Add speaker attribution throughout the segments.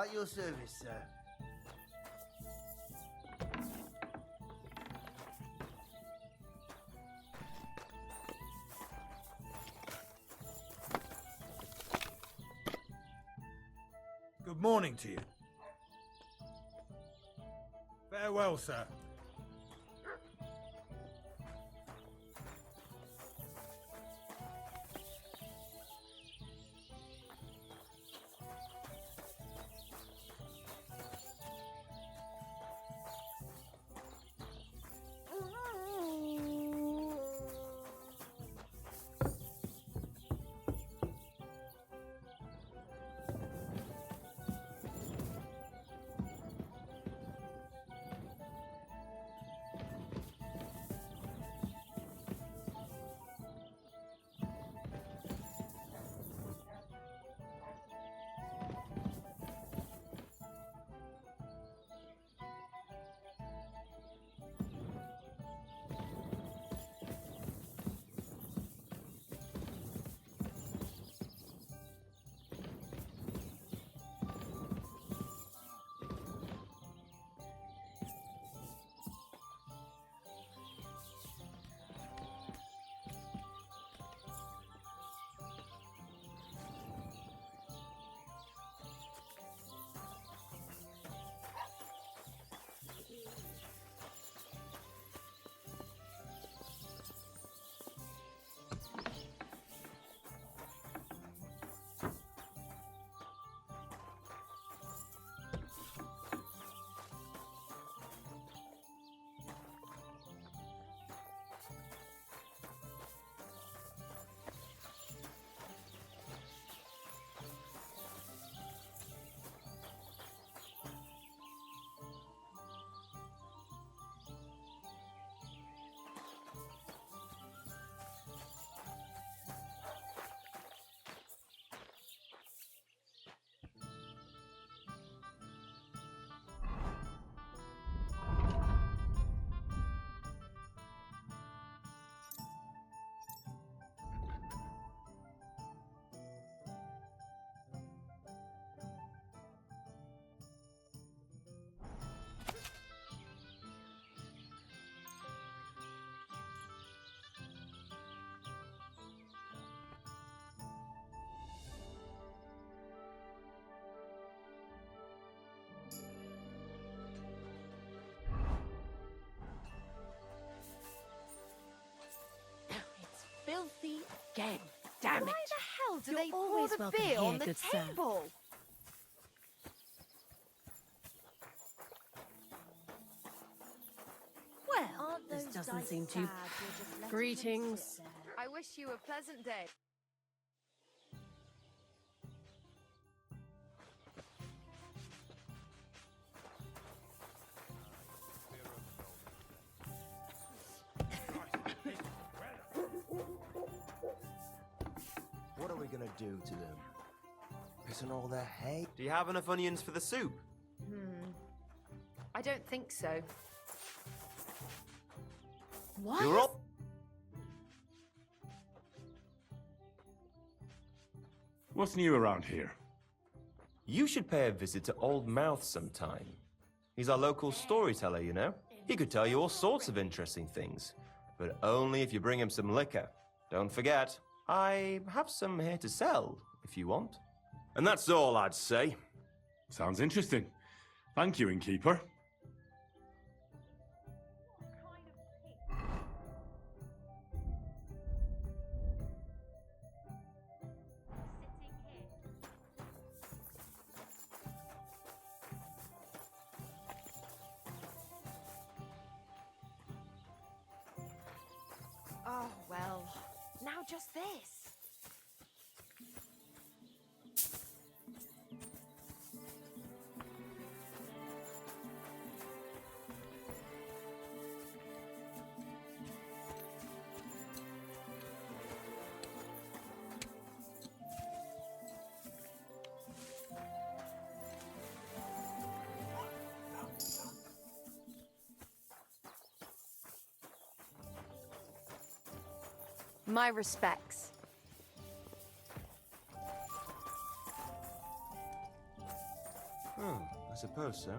Speaker 1: At your service, sir.
Speaker 2: Good morning to you. Farewell, sir.
Speaker 3: Filthy again. Damn it.
Speaker 4: Why the hell do
Speaker 3: You're
Speaker 4: they pour
Speaker 3: always
Speaker 4: the
Speaker 3: welcome
Speaker 4: beer
Speaker 3: here,
Speaker 4: on the
Speaker 3: good sir.
Speaker 4: table? Well, aren't
Speaker 3: This
Speaker 4: those
Speaker 3: doesn't
Speaker 4: dice
Speaker 3: seem
Speaker 4: sad?
Speaker 3: too-
Speaker 4: You're just letting them
Speaker 3: Greetings.
Speaker 4: sit there.
Speaker 5: I wish you a pleasant day.
Speaker 1: What are we gonna do to them? Pissing all their hay?
Speaker 6: Do you have enough onions for the soup?
Speaker 5: I don't think so.
Speaker 3: What?
Speaker 6: You're up.
Speaker 7: What's new around here?
Speaker 6: You should pay a visit to Old Mouth sometime. He's our local storyteller, you know. He could tell you all sorts of interesting things, but only if you bring him some liquor. Don't forget, I have some here to sell, if you want. And that's all I'd say.
Speaker 7: Sounds interesting. Thank you, Innkeeper.
Speaker 4: Oh, well, now just this.
Speaker 5: My respects.
Speaker 6: suppose so.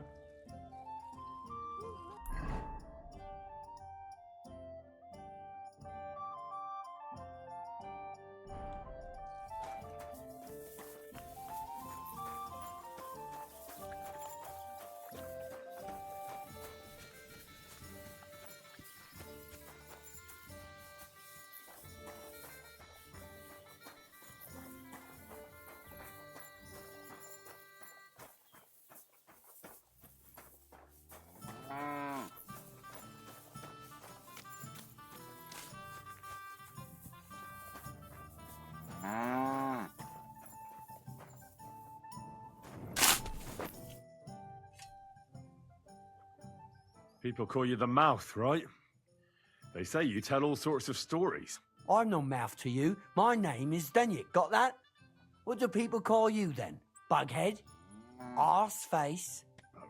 Speaker 7: People call you the Mouth, right? They say you tell all sorts of stories.
Speaker 8: I'm no mouth to you. My name is Zdenyek. Got that? What do people call you then? Bughead? Arseface?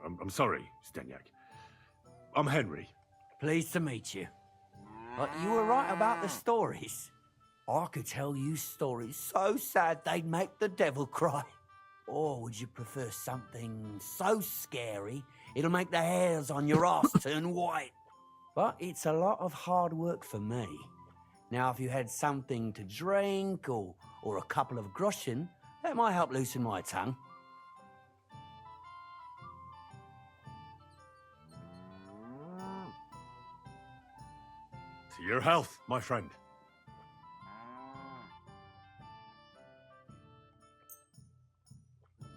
Speaker 7: I'm sorry, Zdenyek. I'm Henry.
Speaker 8: Pleased to meet you. But you were right about the stories. I could tell you stories so sad they'd make the devil cry. Or would you prefer something so scary it'll make the hairs on your ass turn white? But it's a lot of hard work for me. Now, if you had something to drink or a couple of groschen, that might help loosen my tongue.
Speaker 7: To your health, my friend.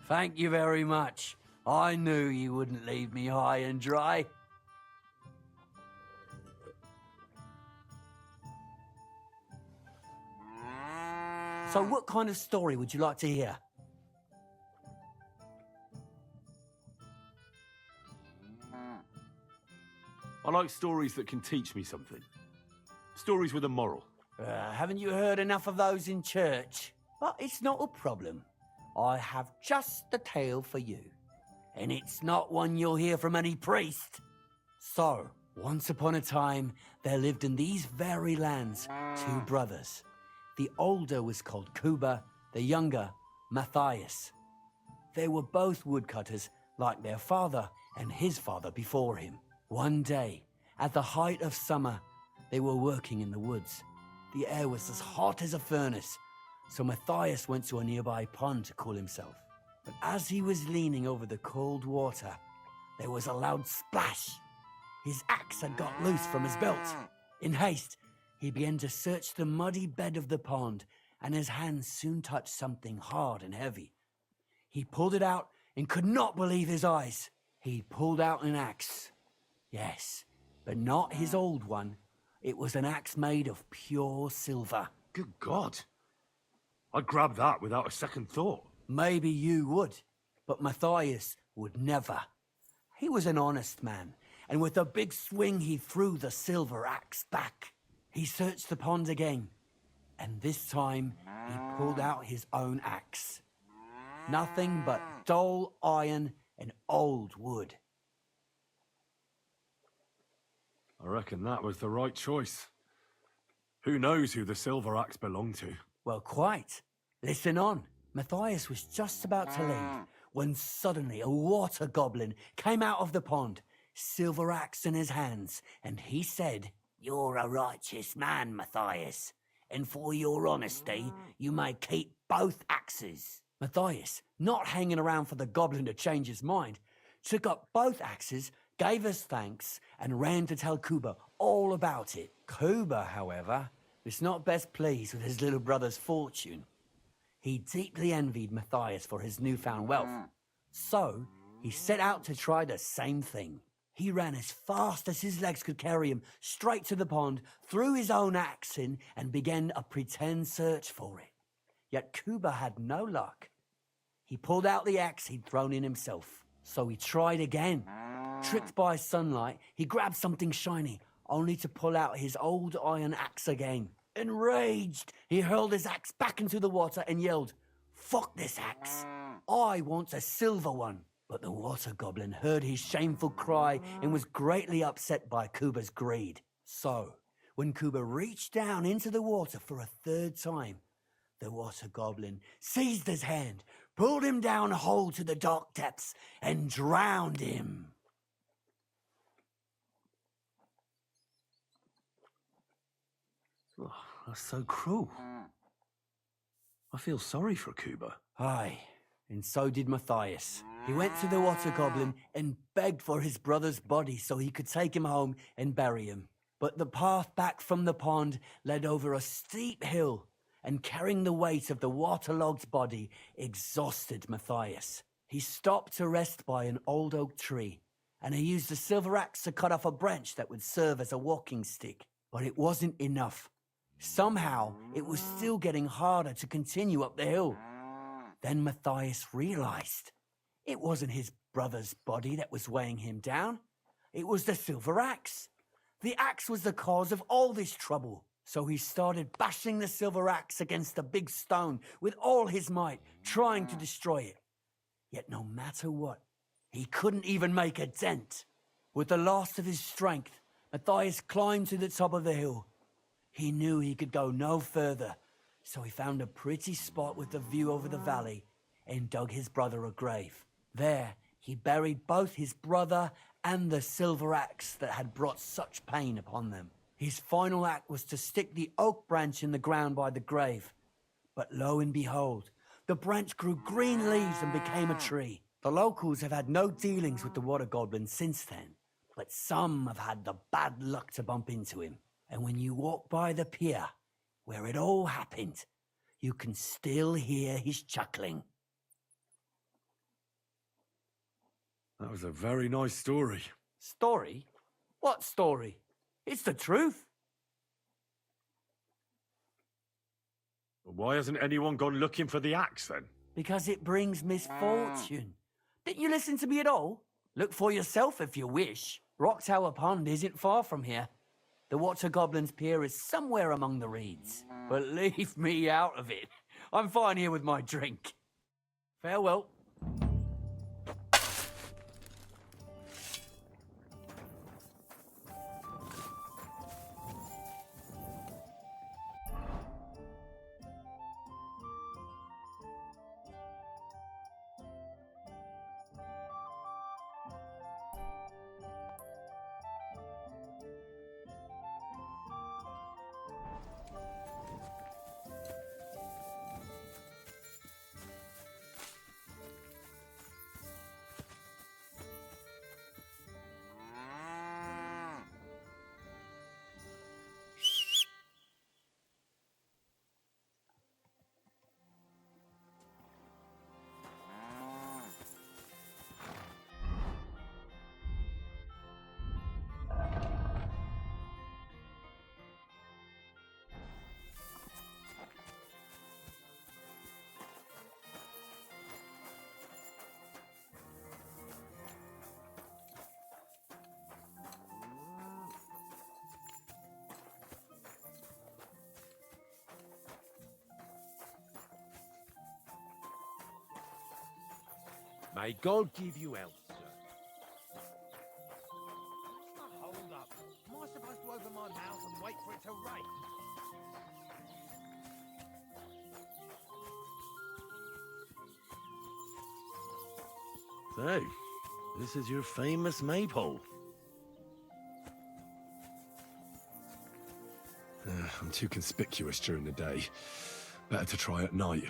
Speaker 8: Thank you very much. I knew you wouldn't leave me high and dry. So what kind of story would you like to hear?
Speaker 7: I like stories that can teach me something. Stories with a moral.
Speaker 8: Haven't you heard enough of those in church? But it's not a problem. I have just the tale for you. And it's not one you'll hear from any priest. So, once upon a time, there lived in these very lands 2 brothers. The older was called Kuba, the younger, Matthias. They were both woodcutters, like their father and his father before him. One day, at the height of summer, they were working in the woods. The air was as hot as a furnace, so Matthias went to a nearby pond to cool himself. But as he was leaning over the cold water, there was a loud splash. His axe had got loose from his belt. In haste, he began to search the muddy bed of the pond, and his hands soon touched something hard and heavy. He pulled it out and could not believe his eyes. He pulled out an axe. Yes, but not his old one. It was an axe made of pure silver.
Speaker 7: Good God. I'd grab that without a second thought.
Speaker 8: Maybe you would, but Matthias would never. He was an honest man, and with a big swing he threw the silver axe back. He searched the pond again, and this time he pulled out his own axe. Nothing but dull iron and old wood.
Speaker 7: I reckon that was the right choice. Who knows who the silver axe belonged to?
Speaker 8: Well, quite. Listen on. Matthias was just about to leave when suddenly a water goblin came out of the pond, silver axe in his hands, and he said, "You're a righteous man, Matthias, and for your honesty, you may keep both axes." Matthias, not hanging around for the goblin to change his mind, took up both axes, gave us thanks, and ran to tell Kuba all about it. Kuba, however, was not best pleased with his little brother's fortune. He deeply envied Matthias for his newfound wealth. So, he set out to try the same thing. He ran as fast as his legs could carry him straight to the pond, threw his own axe in, and began a pretend search for it. Yet Kuba had no luck. He pulled out the axe he'd thrown in himself. So he tried again. Tricked by sunlight, he grabbed something shiny, only to pull out his old iron axe again. Enraged, he hurled his axe back into the water and yelled, "Fuck this axe! I want a silver one!" But the water goblin heard his shameful cry and was greatly upset by Kuba's greed. So, when Kuba reached down into the water for a third time, the water goblin seized his hand, pulled him down a hole to the dark depths, and drowned him.
Speaker 7: Oh, that's so cruel. I feel sorry for Kuba.
Speaker 8: Aye, and so did Matthias. He went to the water goblin and begged for his brother's body so he could take him home and bury him. But the path back from the pond led over a steep hill, and carrying the weight of the waterlogged body exhausted Matthias. He stopped to rest by an old oak tree, and he used a silver axe to cut off a branch that would serve as a walking stick. But it wasn't enough. Somehow, it was still getting harder to continue up the hill. Then Matthias realized it wasn't his brother's body that was weighing him down. It was the silver axe. The axe was the cause of all this trouble. So he started bashing the silver axe against the big stone with all his might, trying to destroy it. Yet no matter what, he couldn't even make a dent. With the last of his strength, Matthias climbed to the top of the hill. He knew he could go no further, so he found a pretty spot with a view over the valley and dug his brother a grave. There, he buried both his brother and the silver axe that had brought such pain upon them. His final act was to stick the oak branch in the ground by the grave. But lo and behold, the branch grew green leaves and became a tree. The locals have had no dealings with the water goblin since then, but some have had the bad luck to bump into him. And when you walk by the pier where it all happened, you can still hear his chuckling.
Speaker 7: That was a very nice story.
Speaker 8: Story? What story? It's the truth.
Speaker 7: Why hasn't anyone gone looking for the axe then?
Speaker 8: Because it brings misfortune. Didn't you listen to me at all? Look for yourself if you wish. Rocktower Pond isn't far from here. The Water Goblin's pier is somewhere among the reeds. But leave me out of it. I'm fine here with my drink. Farewell.
Speaker 1: May God give you health, sir.
Speaker 2: Hold up. Am I supposed to open my mouth and wait for it to rain?
Speaker 9: So, this is your famous maypole.
Speaker 7: I'm too conspicuous during the day. Better to try at night.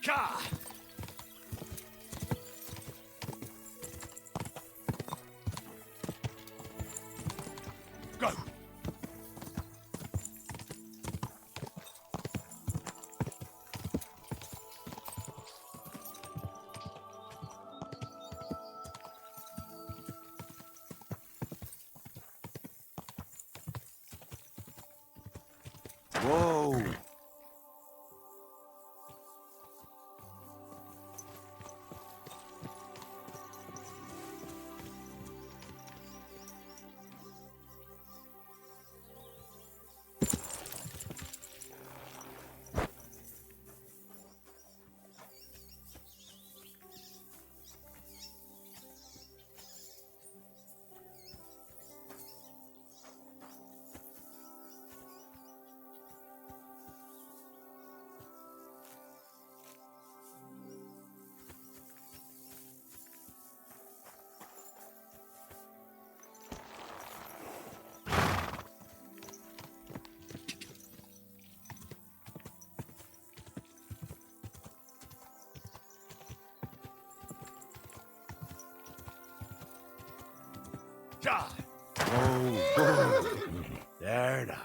Speaker 7: Gah! Go!
Speaker 1: Whoa!
Speaker 7: Gah!
Speaker 9: Oh, there now.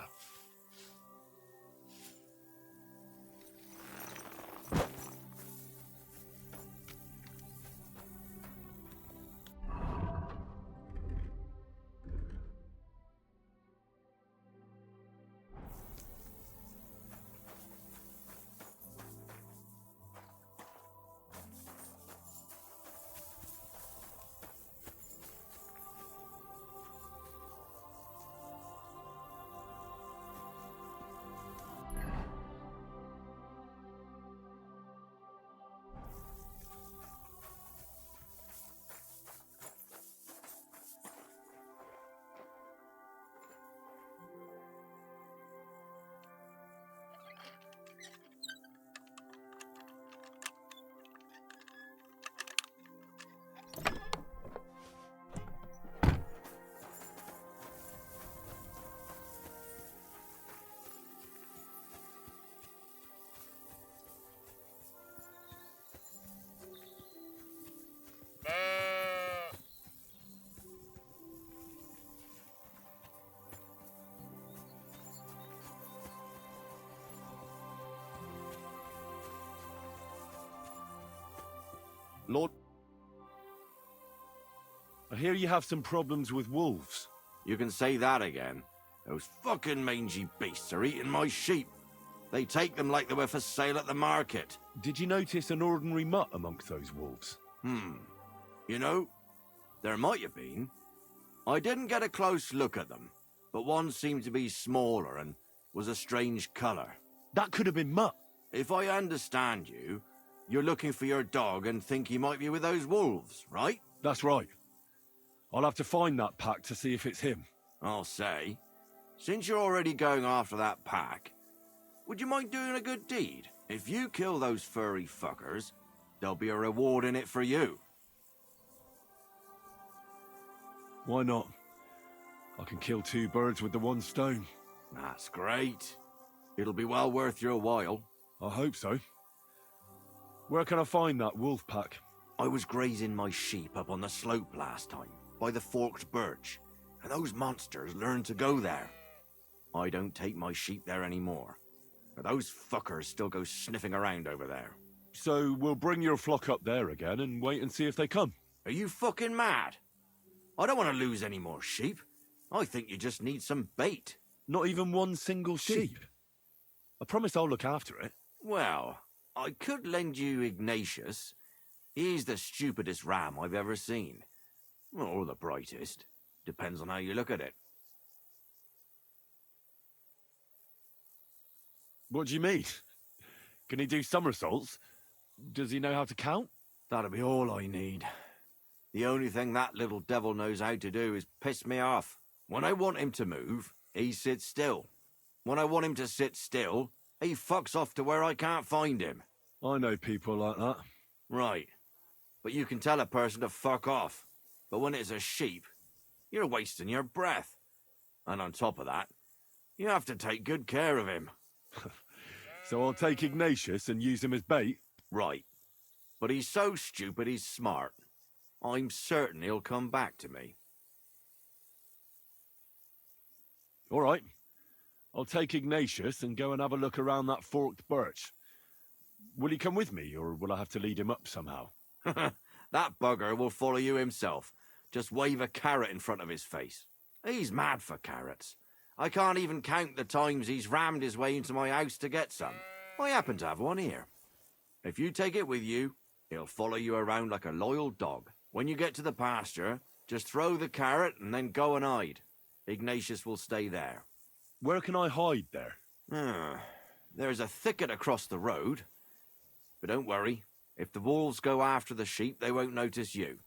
Speaker 9: Lord, I hear you have some problems with wolves.
Speaker 10: You can say that again. Those fucking mangy beasts are eating my sheep. They take them like they were for sale at the market.
Speaker 9: Did you notice an ordinary mutt amongst those wolves?
Speaker 10: You know, there might have been. I didn't get a close look at them, but one seemed to be smaller and was a strange colour.
Speaker 9: That could have been Mutt.
Speaker 10: If I understand you, you're looking for your dog and think he might be with those wolves, right?
Speaker 9: That's right. I'll have to find that pack to see if it's him.
Speaker 10: I'll say, since you're already going after that pack, would you mind doing a good deed? If you kill those furry fuckers, there'll be a reward in it for you.
Speaker 9: Why not? I can kill two birds with the one stone.
Speaker 10: That's great. It'll be well worth your while.
Speaker 9: I hope so. Where can I find that wolf pack?
Speaker 10: I was grazing my sheep up on the slope last time, by the forked birch, and those monsters learned to go there. I don't take my sheep there anymore, but those fuckers still go sniffing around over there.
Speaker 9: So we'll bring your flock up there again and wait and see if they come.
Speaker 10: Are you fucking mad? I don't want to lose any more sheep. I think you just need some bait.
Speaker 9: Not even one single sheep? I promise I'll look after it.
Speaker 10: Well, I could lend you Ignatius. He's the stupidest ram I've ever seen. Or the brightest. Depends on how you look at it.
Speaker 9: What do you mean? Can he do somersaults? Does he know how to count?
Speaker 10: That'll be all I need. The only thing that little devil knows how to do is piss me off. When I want him to move, he sits still. When I want him to sit still, he fucks off to where I can't find him.
Speaker 9: I know people like that.
Speaker 10: Right. But you can tell a person to fuck off. But when it's a sheep, you're wasting your breath. And on top of that, you have to take good care of him.
Speaker 9: So I'll take Ignatius and use him as bait?
Speaker 10: Right. But he's so stupid he's smart. I'm certain he'll come back to me.
Speaker 9: All right. I'll take Ignatius and go and have a look around that forked birch. Will he come with me, or will I have to lead him up somehow?
Speaker 10: That bugger will follow you himself. Just wave a carrot in front of his face. He's mad for carrots. I can't even count the times he's rammed his way into my house to get some. I happen to have one here. If you take it with you, he'll follow you around like a loyal dog. When you get to the pasture, just throw the carrot and then go and hide. Ignatius will stay there.
Speaker 9: Where can I hide there?
Speaker 10: There's a thicket across the road. But don't worry. If the wolves go after the sheep, they won't notice you.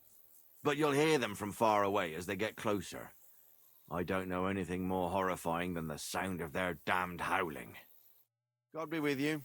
Speaker 10: But you'll hear them from far away as they get closer. I don't know anything more horrifying than the sound of their damned howling. God be with you.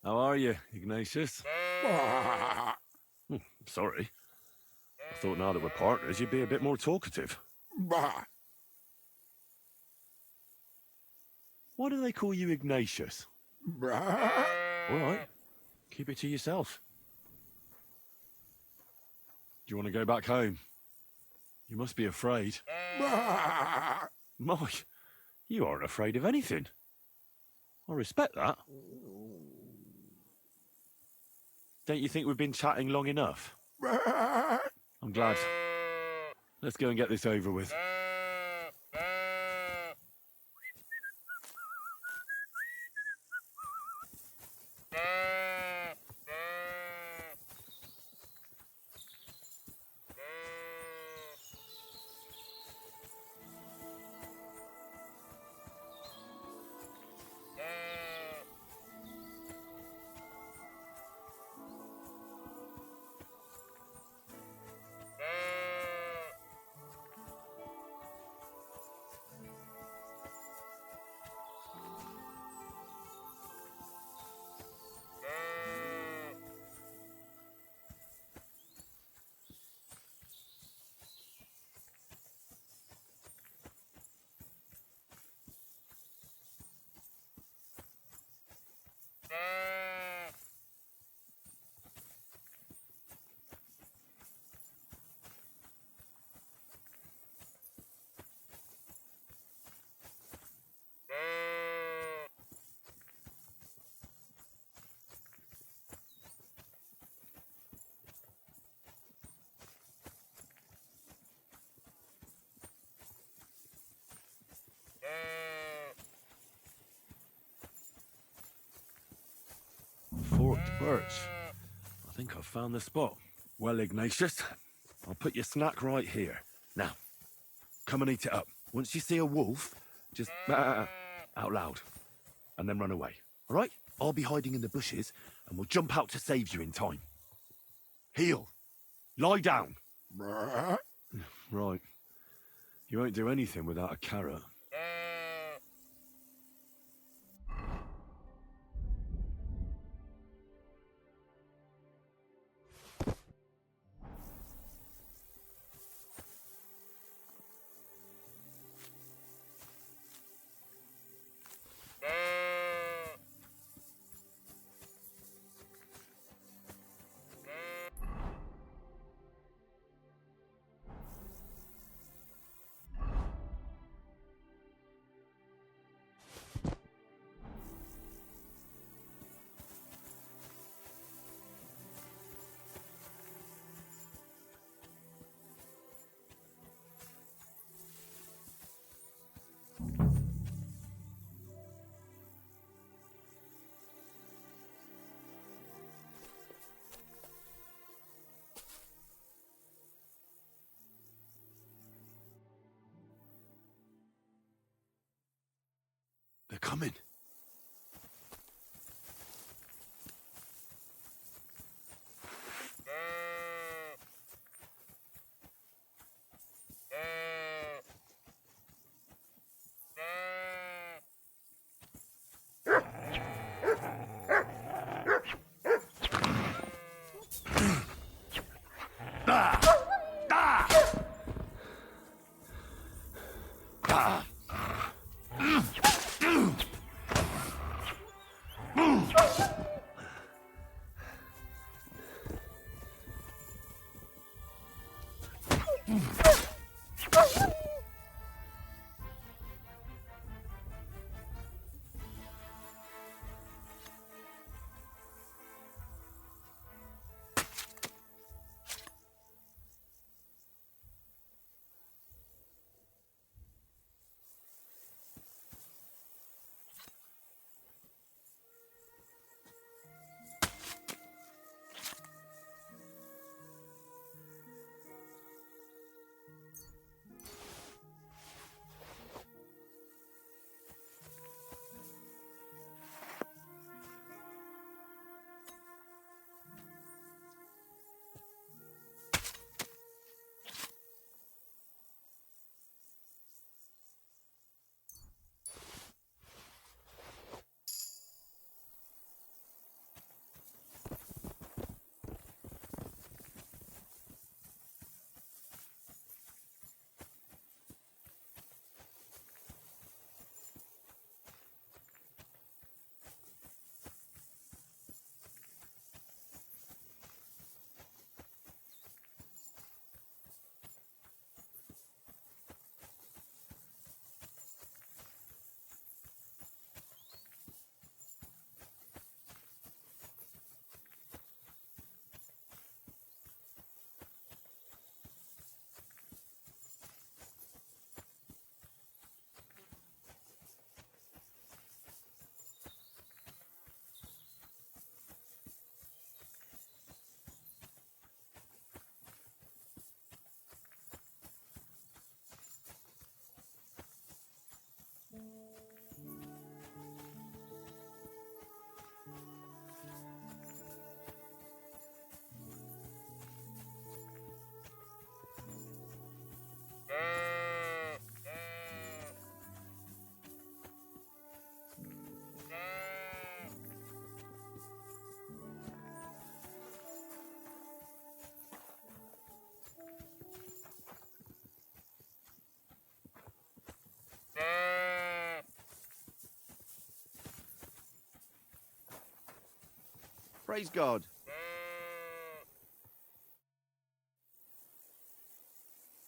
Speaker 9: How are you, Ignatius? Sorry. I thought now that we're partners, you'd be a bit more talkative. Why do they call you Ignatius? All right. Keep it to yourself. Do you want to go back home? You must be afraid. Mike, you aren't afraid of anything. I respect that. Don't you think we've been chatting long enough? I'm glad. Let's go and get this over with. forked birch. I think I've found the spot. Well, Ignatius, I'll put your snack right here. Now, come and eat it up. Once you see a wolf, just out loud, and then run away. All right? I'll be hiding in the bushes, and we'll jump out to save you in time. Heel. Lie down. Right. You won't do anything without a carrot. They're coming.
Speaker 10: Praise God.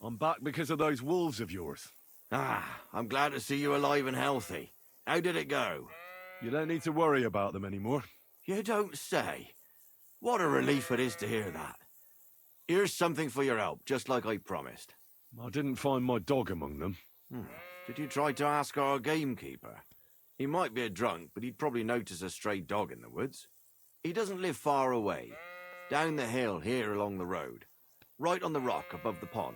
Speaker 9: I'm back because of those wolves of yours.
Speaker 10: Ah, I'm glad to see you alive and healthy. How did it go?
Speaker 9: You don't need to worry about them anymore.
Speaker 10: You don't say. What a relief it is to hear that. Here's something for your help, just like I promised.
Speaker 9: I didn't find my dog among them.
Speaker 10: Did you try to ask our gamekeeper? He might be a drunk, but he'd probably notice a stray dog in the woods. He doesn't live far away. Down the hill here along the road. Right on the rock above the pond.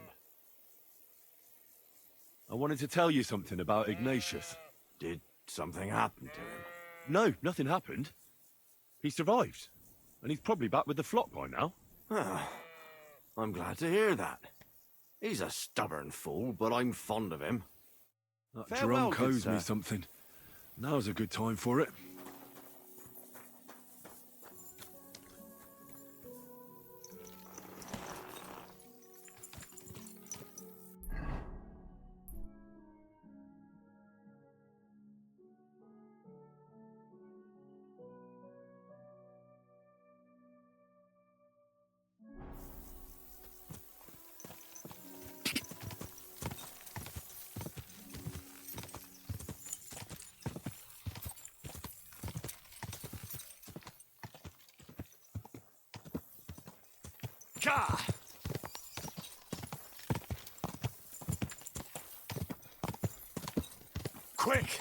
Speaker 9: I wanted to tell you something about Ignatius.
Speaker 10: Did something happen to him?
Speaker 9: No, nothing happened. He survived. And he's probably back with the flock by now.
Speaker 10: Ah, I'm glad to hear that. He's a stubborn fool, but I'm fond of him.
Speaker 9: That
Speaker 10: Farewell,
Speaker 9: drunk
Speaker 10: good
Speaker 9: owes me
Speaker 10: sir.
Speaker 9: something. Now's a good time for it.
Speaker 2: Gah!
Speaker 9: Quick!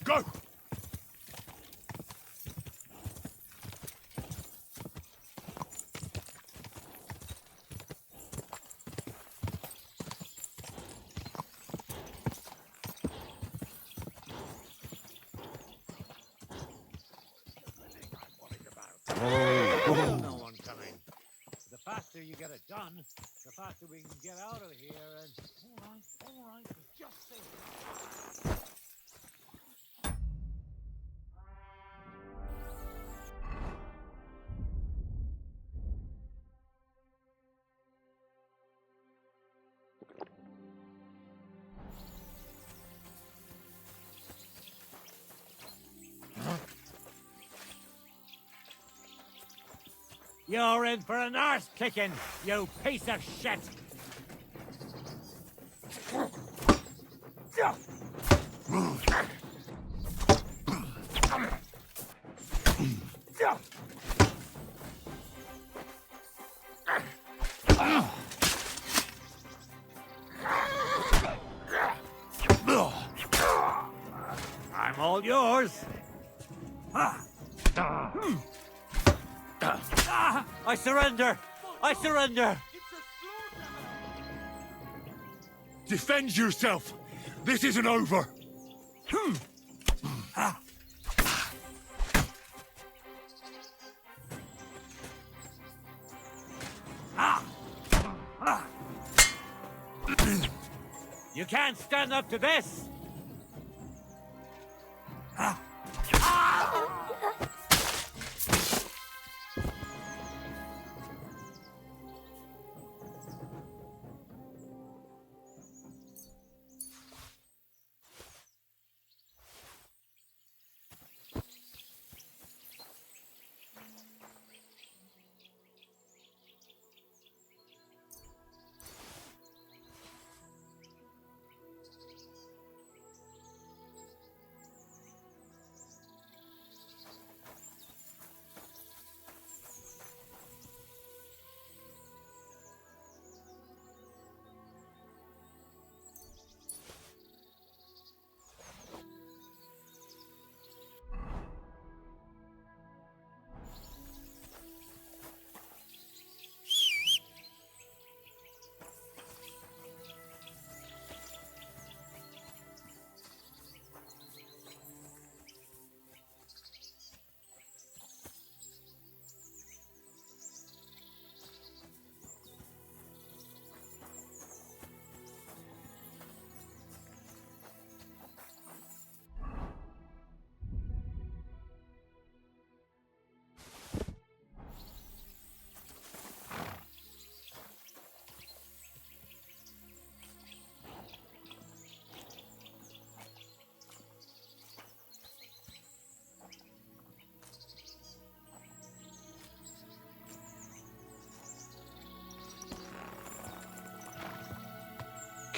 Speaker 9: Go!
Speaker 2: No one coming. The faster you get it done, the faster we can get out of here and... All right, just think. You're in for an arse kicking, you piece of shit! I'm all yours. I surrender! I surrender!
Speaker 9: Defend yourself! This isn't over!
Speaker 2: You can't stand up to this!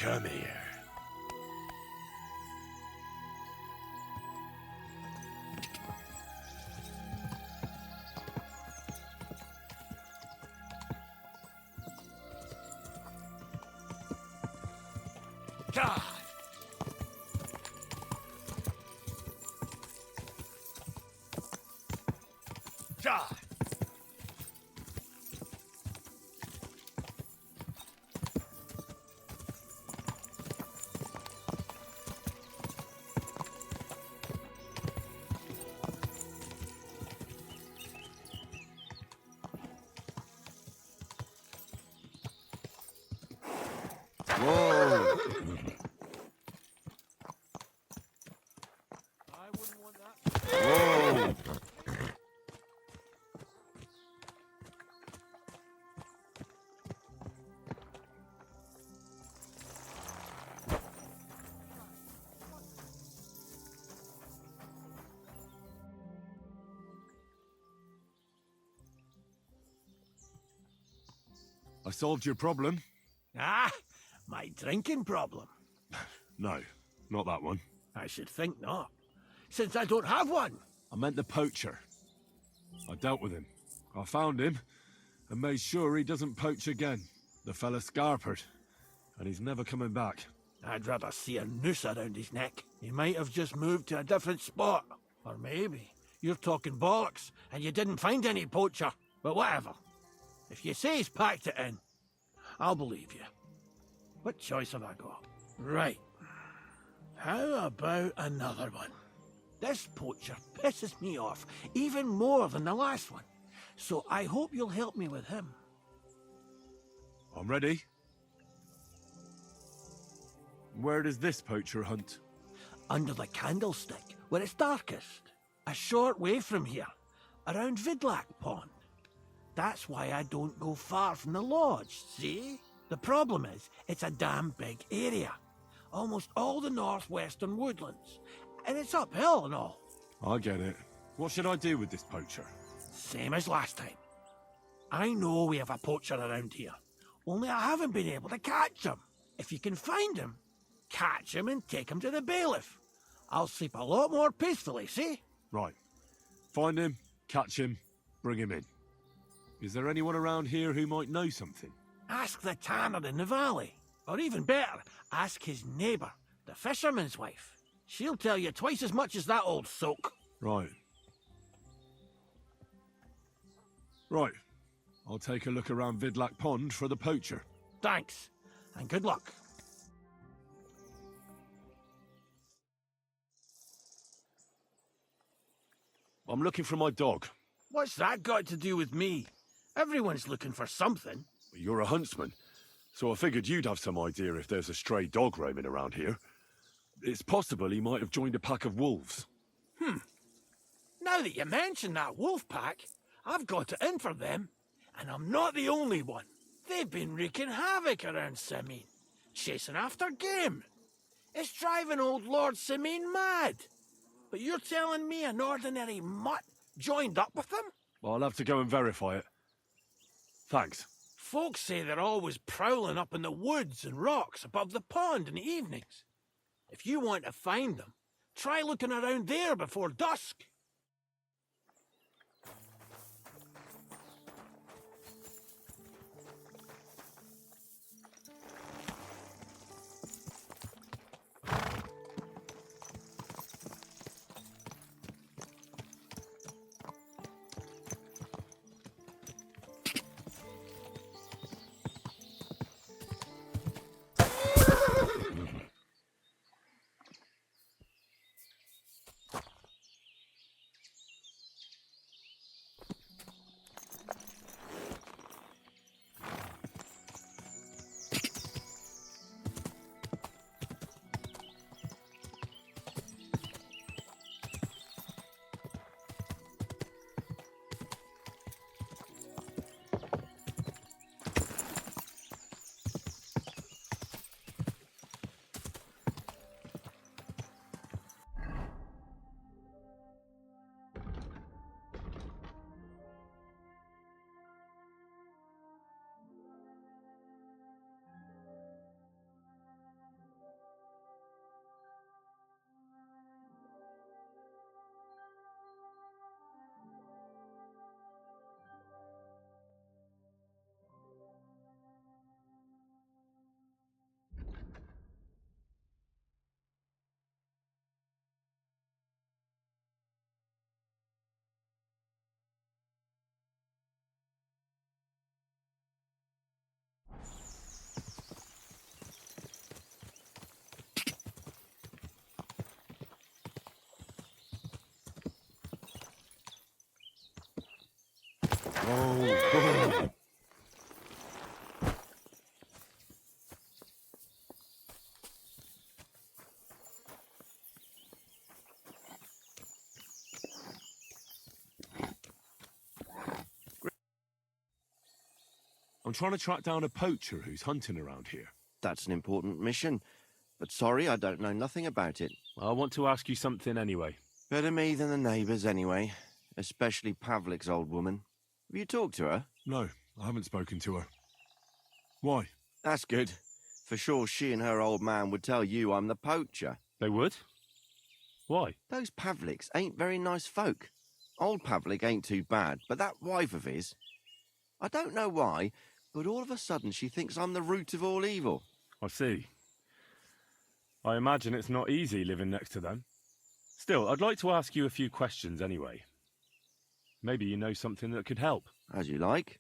Speaker 9: Come here.
Speaker 2: God! God!
Speaker 9: Whoa!
Speaker 2: I wouldn't want that.
Speaker 9: Whoa! I solved your problem.
Speaker 2: Ah, my drinking problem.
Speaker 9: No, not that one.
Speaker 2: I should think not, since I don't have one.
Speaker 9: I meant the poacher. I dealt with him. I found him and made sure he doesn't poach again. The fella scarpered, and he's never coming back.
Speaker 2: I'd rather see a noose around his neck. He might have just moved to a different spot. Or maybe you're talking bollocks and you didn't find any poacher. But whatever. If you say he's packed it in, I'll believe you. What choice have I got? Right. How about another one? This poacher pisses me off even more than the last one. So I hope you'll help me with him.
Speaker 9: I'm ready. Where does this poacher hunt?
Speaker 2: Under the candlestick, where it's darkest. A short way from here, around Vidlak Pond. That's why I don't go far from the lodge, see? The problem is, it's a damn big area. Almost all the northwestern woodlands. And it's uphill and all.
Speaker 9: I get it. What should I do with this poacher?
Speaker 2: Same as last time. I know we have a poacher around here. Only I haven't been able to catch him. If you can find him, catch him and take him to the bailiff. I'll sleep a lot more peacefully, see?
Speaker 9: Right. Find him, catch him, bring him in. Is there anyone around here who might know something?
Speaker 2: Ask the tanner in the valley. Or even better, ask his neighbour, the fisherman's wife. She'll tell you twice as much as that old soak.
Speaker 9: Right. Right. I'll take a look around Vidlak Pond for the poacher.
Speaker 2: Thanks, and good luck.
Speaker 9: I'm looking for my dog.
Speaker 2: What's that got to do with me? Everyone's looking for something.
Speaker 9: You're a huntsman, so I figured you'd have some idea if there's a stray dog roaming around here. It's possible he might have joined a pack of wolves.
Speaker 2: Now that you mention that wolf pack, I've got it in for them. And I'm not the only one. They've been wreaking havoc around Simeen, chasing after game. It's driving old Lord Simeen mad. But you're telling me an ordinary mutt joined up with them?
Speaker 9: I'll have to go and verify it. Thanks.
Speaker 2: Folks say they're always prowling up in the woods and rocks above the pond in the evenings. If you want to find them, try looking around there before dusk.
Speaker 9: Oh. I'm trying to track down a poacher who's hunting around here.
Speaker 10: That's an important mission. But sorry, I don't know nothing about it.
Speaker 9: I want to ask you something anyway.
Speaker 10: Better me than the neighbours, anyway. Especially Pavlik's old woman. Have you talked to her?
Speaker 9: No, I haven't spoken to her. Why?
Speaker 10: That's good. For sure she and her old man would tell you I'm the poacher.
Speaker 9: They would? Why?
Speaker 10: Those Pavliks ain't very nice folk. Old Pavlik ain't too bad, but that wife of his... I don't know why, but all of a sudden she thinks I'm the root of all evil.
Speaker 9: I see. I imagine it's not easy living next to them. Still, I'd like to ask you a few questions anyway. Maybe you know something that could help.
Speaker 10: As you like.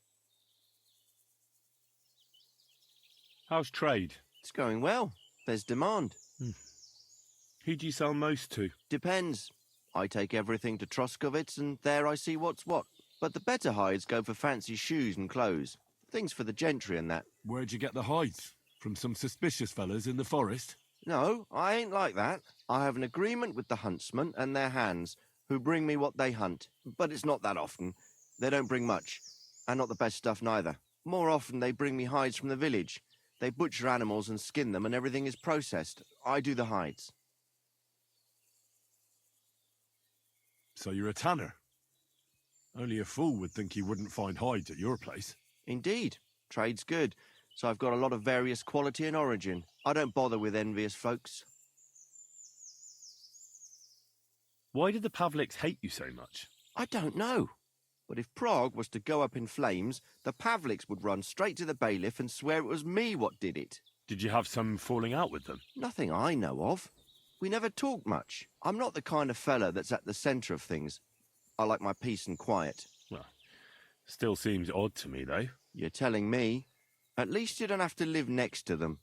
Speaker 9: How's trade?
Speaker 10: It's going well. There's demand.
Speaker 9: Who do you sell most to?
Speaker 10: Depends. I take everything to Troskowitz and there I see what's what. But the better hides go for fancy shoes and clothes. Things for the gentry and that.
Speaker 9: Where'd you get the hides? From some suspicious fellas in the forest?
Speaker 10: No, I ain't like that. I have an agreement with the huntsmen and their hands, who bring me what they hunt. But it's not that often. They don't bring much. And not the best stuff neither. More often they bring me hides from the village. They butcher animals and skin them and everything is processed. I do the hides.
Speaker 9: So you're a tanner? Only a fool would think you wouldn't find hides at your place.
Speaker 10: Indeed. Trade's good. So I've got a lot of various quality and origin. I don't bother with envious folks.
Speaker 9: Why did the Pavliks hate you so much?
Speaker 10: I don't know. But if Prague was to go up in flames, the Pavliks would run straight to the bailiff and swear it was me what did it.
Speaker 9: Did you have some falling out with them?
Speaker 10: Nothing I know of. We never talk much. I'm not the kind of fella that's at the centre of things. I like my peace and quiet.
Speaker 9: Well, still seems odd to me, though.
Speaker 10: You're telling me. At least you don't have to live next to them.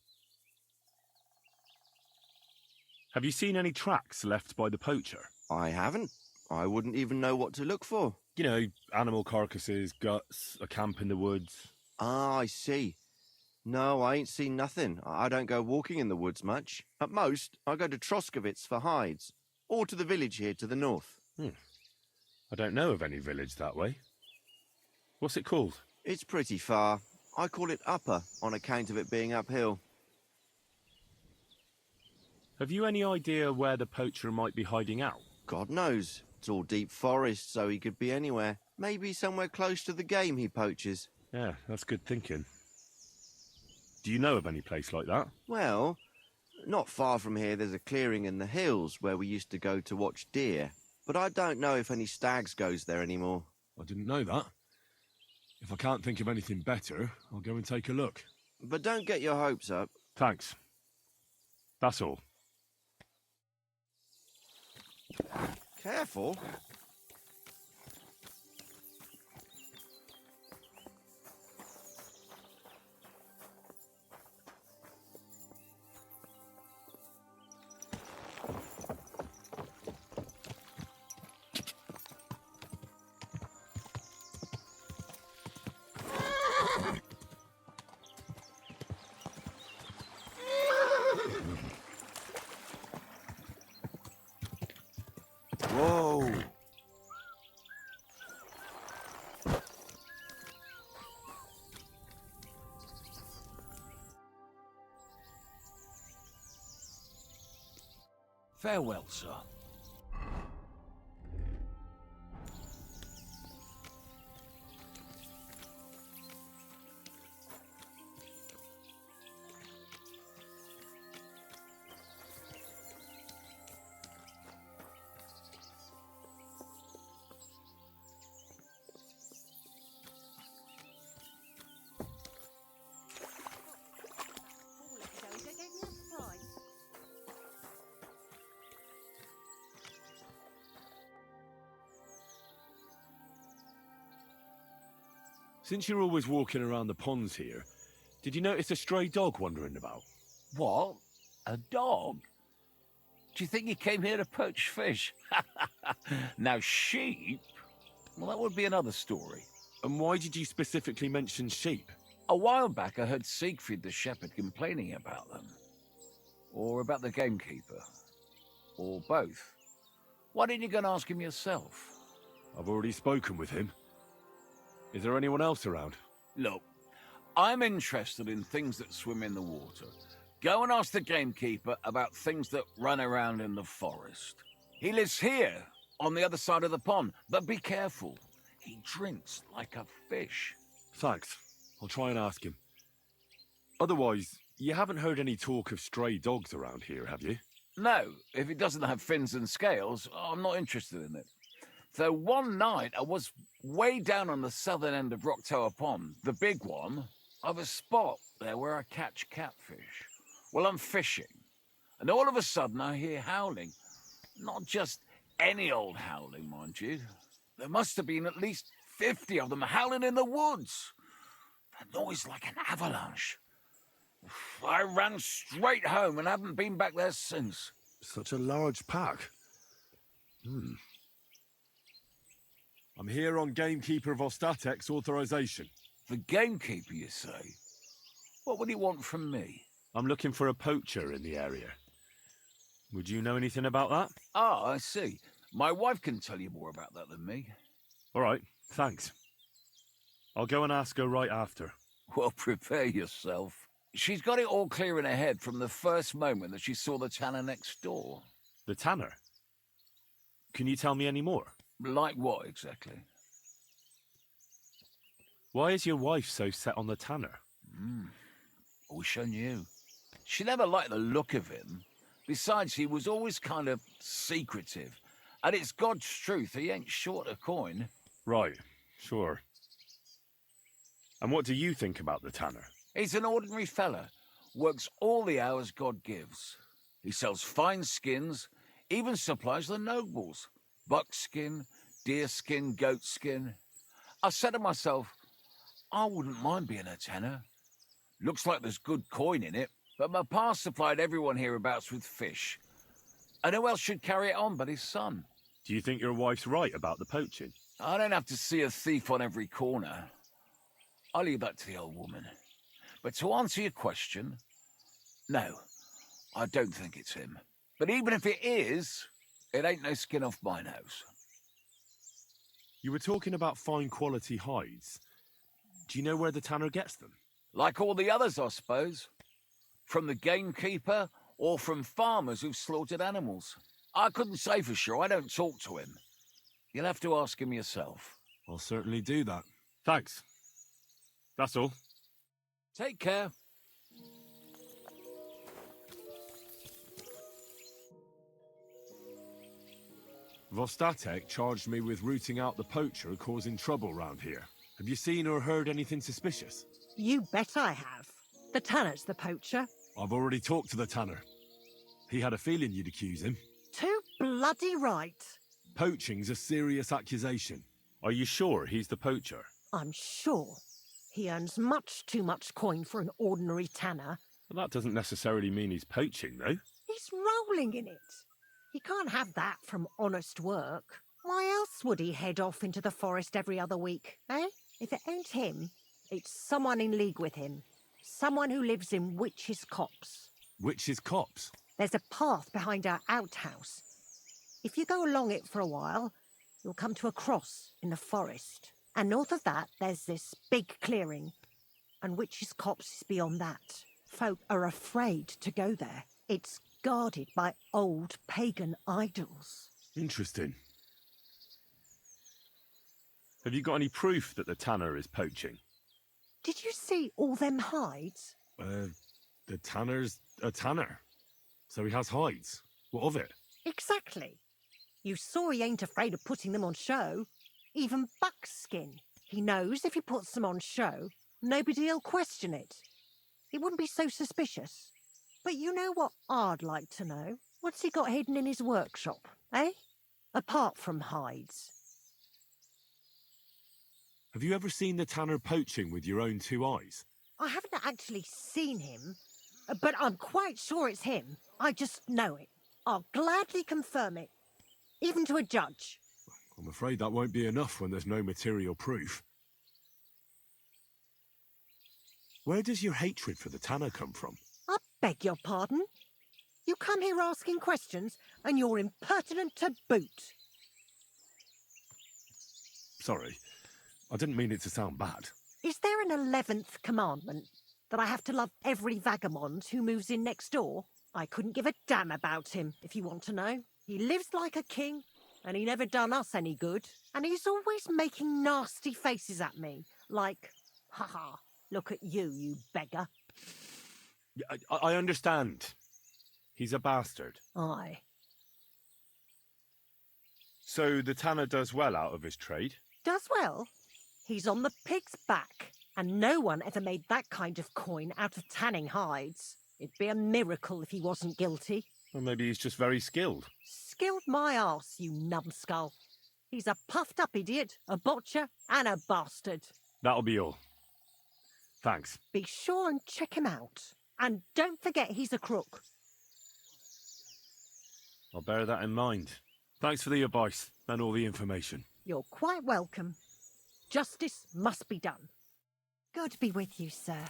Speaker 9: Have you seen any tracks left by the poacher?
Speaker 10: I haven't. I wouldn't even know what to look for.
Speaker 9: You know, animal carcasses, guts, a camp in the woods.
Speaker 10: Ah, I see. No, I ain't seen nothing. I don't go walking in the woods much. At most, I go to Troskowitz for hides. Or to the village here to the north.
Speaker 9: I don't know of any village that way. What's it called?
Speaker 10: It's pretty far. I call it Upper, on account of it being uphill.
Speaker 9: Have you any idea where the poacher might be hiding out?
Speaker 10: God knows. It's all deep forest, so he could be anywhere. Maybe somewhere close to the game he poaches.
Speaker 9: Yeah, that's good thinking. Do you know of any place like that?
Speaker 10: Well, not far from here there's a clearing in the hills where we used to go to watch deer. But I don't know if any stags goes there anymore.
Speaker 9: I didn't know that. If I can't think of anything better, I'll go and take a look.
Speaker 10: But don't get your hopes up.
Speaker 9: Thanks. That's all.
Speaker 10: Careful. Whoa!
Speaker 2: Farewell, sir.
Speaker 9: Since you're always walking around the ponds here, did you notice a stray dog wandering about?
Speaker 11: What? A dog? Do you think he came here to poach fish? Now, sheep? Well, that would be another story.
Speaker 9: And why did you specifically mention sheep?
Speaker 11: A while back I heard Siegfried the shepherd complaining about them. Or about the gamekeeper. Or both. Why didn't you go and ask him yourself?
Speaker 9: I've already spoken with him. Is there anyone else around?
Speaker 11: Look, I'm interested in things that swim in the water. Go and ask the gamekeeper about things that run around in the forest. He lives here, on the other side of the pond, but be careful. He drinks like a fish.
Speaker 9: Thanks. I'll try and ask him. Otherwise, you haven't heard any talk of stray dogs around here, have you?
Speaker 11: No, if it doesn't have fins and scales, I'm not interested in it. Though one night I was way down on the southern end of Rocktower Pond, the big one. I've a spot there where I catch catfish. Well, I'm fishing, and all of a sudden I hear howling. Not just any old howling, mind you. There must have been at least 50 of them howling in the woods. A noise like an avalanche. I ran straight home and haven't been back there since.
Speaker 9: Such a large pack. I'm here on Gamekeeper Vostatek's authorization.
Speaker 11: The gamekeeper, you say? What would he want from me?
Speaker 9: I'm looking for a poacher in the area. Would you know anything about that?
Speaker 11: Ah, I see. My wife can tell you more about that than me.
Speaker 9: All right, thanks. I'll go and ask her right after.
Speaker 11: Well, prepare yourself. She's got it all clear in her head from the first moment that she saw the tanner next door.
Speaker 9: The tanner? Can you tell me any more?
Speaker 11: Like what, exactly?
Speaker 9: Why is your wife so set on the tanner?
Speaker 11: I wish I knew. She never liked the look of him. Besides, he was always kind of secretive. And it's God's truth, he ain't short a coin.
Speaker 9: Right, sure. And what do you think about the tanner?
Speaker 11: He's an ordinary fella. Works all the hours God gives. He sells fine skins, even supplies the nobles. Buckskin, deerskin, goatskin. I said to myself, I wouldn't mind being a tanner. Looks like there's good coin in it, but my pa supplied everyone hereabouts with fish. And who else should carry it on but his son?
Speaker 9: Do you think your wife's right about the poaching?
Speaker 11: I don't have to see a thief on every corner. I'll leave that to the old woman. But to answer your question, no, I don't think it's him. But even if it is, it ain't no skin off my nose.
Speaker 9: You were talking about fine quality hides. Do you know where the tanner gets them?
Speaker 11: Like all the others, I suppose. From the gamekeeper or from farmers who've slaughtered animals. I couldn't say for sure, I don't talk to him. You'll have to ask him yourself.
Speaker 9: I'll certainly do that. Thanks. That's all.
Speaker 11: Take care.
Speaker 9: Vostatek charged me with rooting out the poacher causing trouble round here. Have you seen or heard anything suspicious?
Speaker 12: You bet I have. The tanner's the poacher.
Speaker 9: I've already talked to the tanner. He had a feeling you'd accuse him.
Speaker 12: Too bloody right.
Speaker 9: Poaching's a serious accusation. Are you sure he's the poacher?
Speaker 12: I'm sure. He earns much too much coin for an ordinary tanner.
Speaker 9: Well, that doesn't necessarily mean he's poaching, though.
Speaker 12: He's rolling in it. He can't have that from honest work. Why else would he head off into the forest every other week, eh? If it ain't him, it's someone in league with him. Someone who lives in Witch's Copse.
Speaker 9: Witch's Copse?
Speaker 12: There's a path behind our outhouse. If you go along it for a while, you'll come to a cross in the forest. And north of that, there's this big clearing. And Witch's Copse is beyond that. Folk are afraid to go there. It's guarded by old pagan idols.
Speaker 9: Interesting. Have you got any proof that the tanner is poaching?
Speaker 12: Did you see all them hides?
Speaker 9: The tanner's a tanner. So he has hides. What of it?
Speaker 12: Exactly. You saw he ain't afraid of putting them on show. Even buckskin. He knows if he puts them on show, nobody'll question it. He wouldn't be so suspicious. But you know what I'd like to know? What's he got hidden in his workshop, eh? Apart from hides.
Speaker 9: Have you ever seen the tanner poaching with your own two eyes?
Speaker 12: I haven't actually seen him, but I'm quite sure it's him. I just know it. I'll gladly confirm it, even to a judge.
Speaker 9: I'm afraid that won't be enough when there's no material proof. Where does your hatred for the Tanner come from?
Speaker 12: I beg your pardon? You come here asking questions, and you're impertinent to boot.
Speaker 9: Sorry, I didn't mean it to sound bad.
Speaker 12: Is there an 11th commandment? That I have to love every vagabond who moves in next door? I couldn't give a damn about him, if you want to know. He lives like a king, and he never done us any good. And he's always making nasty faces at me, like, ha, look at you, you beggar.
Speaker 9: I understand. He's a bastard.
Speaker 12: Aye.
Speaker 9: So the Tanner does well out of his trade?
Speaker 12: Does well. He's on the pig's back, and no one ever made that kind of coin out of tanning hides. It'd be a miracle if he wasn't guilty.
Speaker 9: Or maybe he's just very skilled.
Speaker 12: Skilled my arse, you numbskull. He's a puffed-up idiot, a botcher, and a bastard.
Speaker 9: That'll be all. Thanks.
Speaker 12: Be sure and check him out. And don't forget he's a crook.
Speaker 9: I'll bear that in mind. Thanks for the advice and all the information.
Speaker 12: You're quite welcome. Justice must be done. God be with you, sir.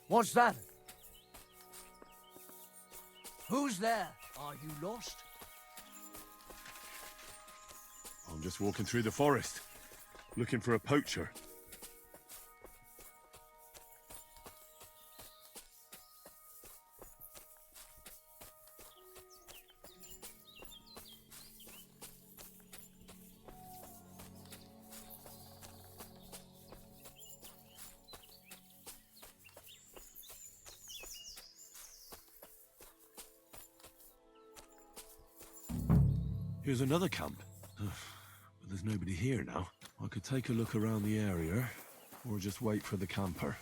Speaker 13: What's that? Who's there? Are you lost?
Speaker 9: I'm just walking through the forest, looking for a poacher. Here's another camp. But there's nobody here now. I could take a look around the area, or just wait for the camper.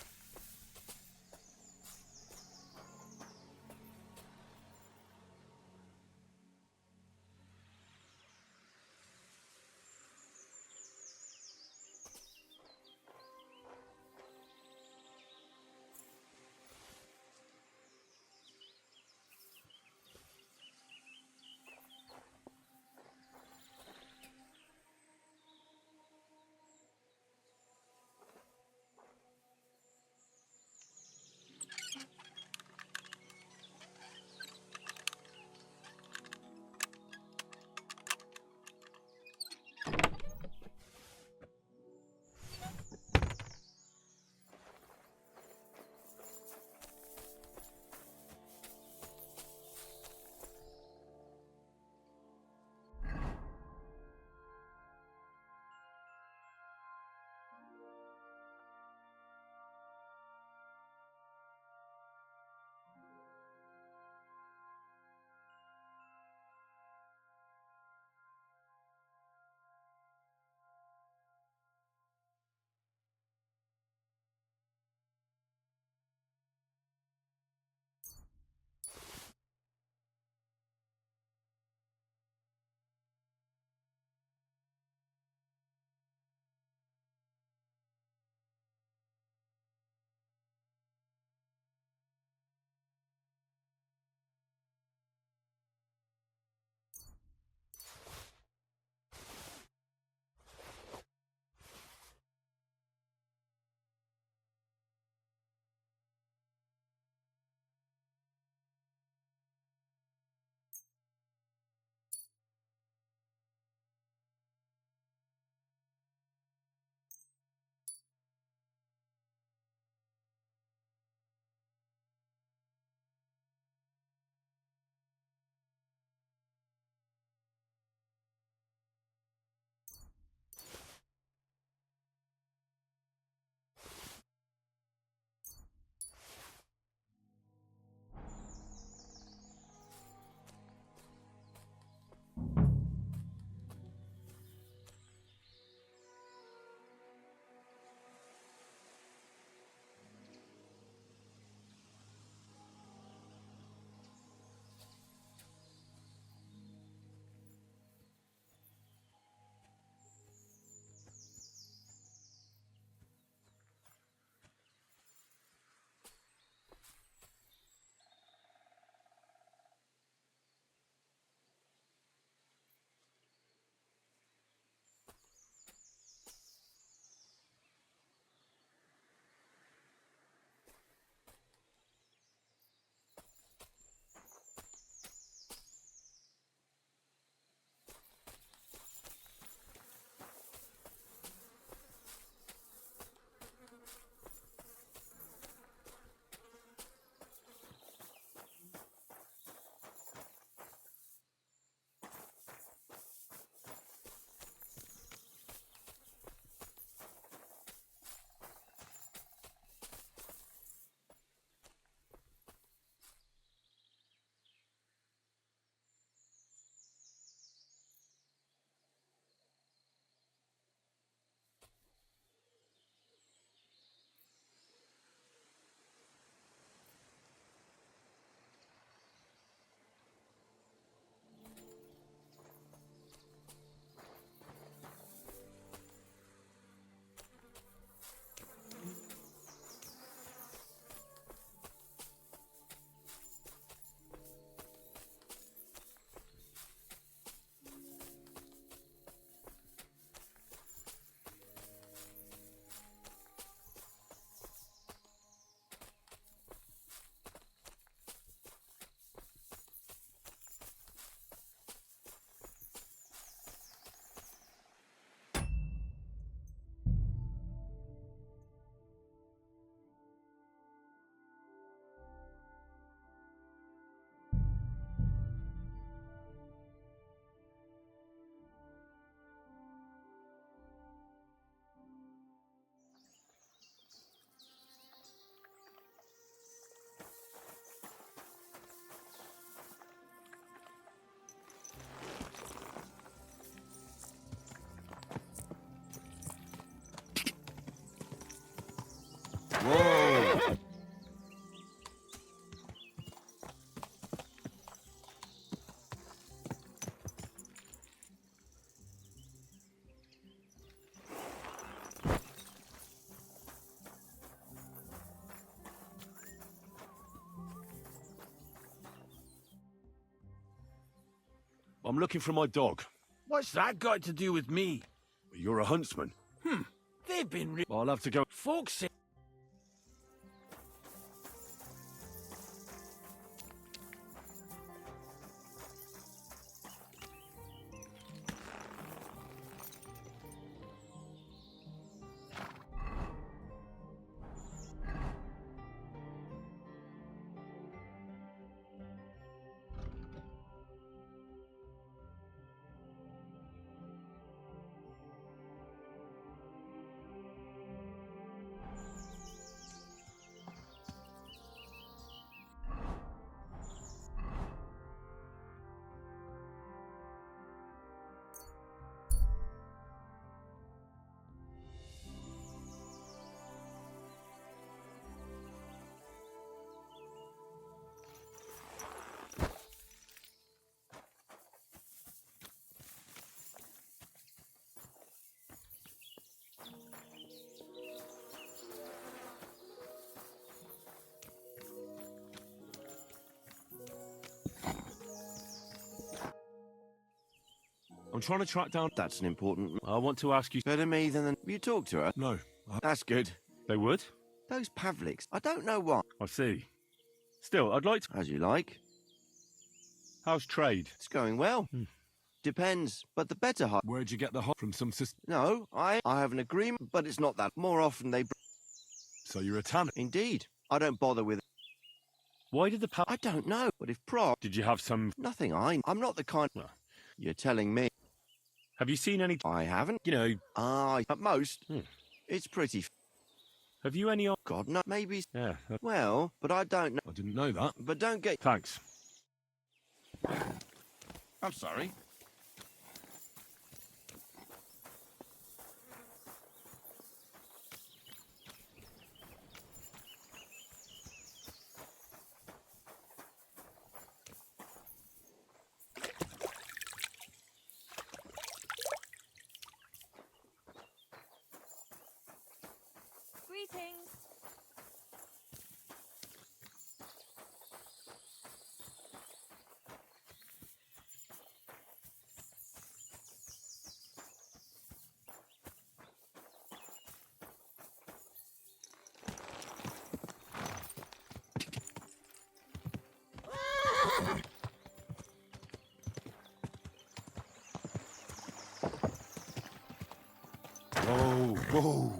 Speaker 9: Whoa! I'm looking for my dog.
Speaker 2: What's that got to do with me?
Speaker 9: You're a huntsman.
Speaker 2: They've been
Speaker 9: I'll have to go.
Speaker 2: folks say.
Speaker 9: I'm trying to track down.
Speaker 10: That's an important...
Speaker 9: I want to ask you.
Speaker 10: Better me than... You talk to her?
Speaker 9: No.
Speaker 10: That's good.
Speaker 9: They would?
Speaker 10: Those Pavliks, I don't know what.
Speaker 9: I see. Still, I'd like to.
Speaker 10: As you like.
Speaker 9: How's trade?
Speaker 10: It's going well. Depends, but the better half...
Speaker 9: Where'd you get the hot from some system?
Speaker 10: No, I have an agreement, but it's not that. More often they...
Speaker 9: So you're a tanner?
Speaker 10: Indeed. I don't bother with...
Speaker 9: Why did the
Speaker 10: I don't know, but if Proch...
Speaker 9: Did you have some...
Speaker 10: Nothing, I'm not the kind...
Speaker 9: Well.
Speaker 10: You're telling me.
Speaker 9: Have you seen any...
Speaker 10: I haven't.
Speaker 9: You know...
Speaker 10: At most. It's pretty...
Speaker 9: Have you any...
Speaker 10: God, no, maybe...
Speaker 9: Yeah.
Speaker 10: Well, but I don't know.
Speaker 9: I didn't know that.
Speaker 10: But don't get...
Speaker 9: Thanks.
Speaker 11: I'm sorry.
Speaker 4: Greetings.
Speaker 9: Whoa, whoa.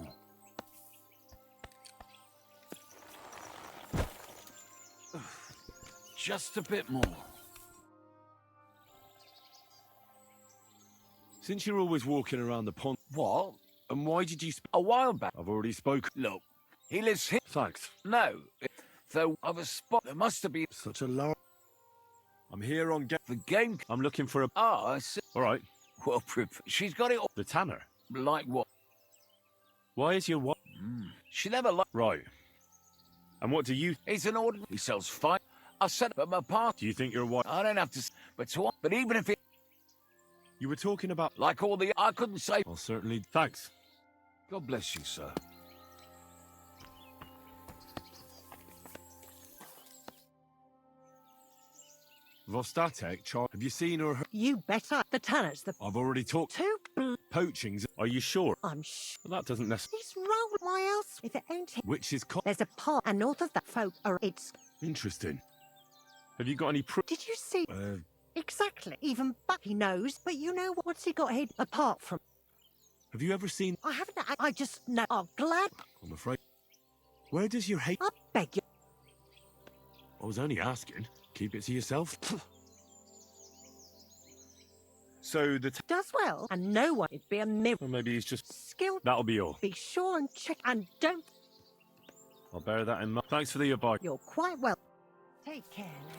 Speaker 11: Just a bit more.
Speaker 9: Since you're always walking around the pond...
Speaker 11: What?
Speaker 9: And why did you...
Speaker 11: A while back.
Speaker 9: I've already spoken.
Speaker 11: Look, he lives here.
Speaker 9: Thanks.
Speaker 11: No, though of a spot there must have been
Speaker 9: Such a low... I'm here on
Speaker 11: the game.
Speaker 9: I'm looking for a...
Speaker 11: Ah, I see.
Speaker 9: All right.
Speaker 11: Well, she's got it all.
Speaker 9: The tanner?
Speaker 11: Like what?
Speaker 9: Why is your what?
Speaker 11: She never liked.
Speaker 9: Right. And what do you...
Speaker 11: He's an ordinary. He sells fine. I said, but my part.
Speaker 9: Do you think you're what?
Speaker 11: I don't have to. But even if it.
Speaker 9: You were talking about...
Speaker 11: Like all the. I couldn't say.
Speaker 9: I'll certainly... Thanks.
Speaker 11: God bless you, sir.
Speaker 9: Vostatek, have you seen or heard?
Speaker 12: You better. The tanner's the...
Speaker 9: I've already talked. Poachings. Are you sure?
Speaker 12: I'm sure.
Speaker 9: Well, that doesn't necessarily...
Speaker 12: He's wrong. Why else? If it ain't him.
Speaker 9: Which is...
Speaker 12: There's a part, and north of that folk are... It's...
Speaker 9: Interesting. Have you got any proof?
Speaker 12: Did you see? Exactly. Even Bucky knows. But you know what's he got hid apart from?
Speaker 9: Have you ever seen...
Speaker 12: I haven't. I just know. Oh, glad.
Speaker 9: I'm afraid. Where does your hate...
Speaker 12: I beg you.
Speaker 9: I was only asking. Keep it to yourself. So the...
Speaker 12: Does well, and no one. It'd be a miracle.
Speaker 9: Or maybe he's just...
Speaker 12: Skilled.
Speaker 9: That'll be all.
Speaker 12: Be sure and check, and don't...
Speaker 9: I'll bear that in mind. Thanks for the advice.
Speaker 12: You're quite well. Take care now.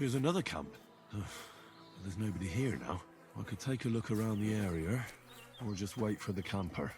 Speaker 9: Here's another camp. There's nobody here now. I could take a look around the area, or just wait for the camper.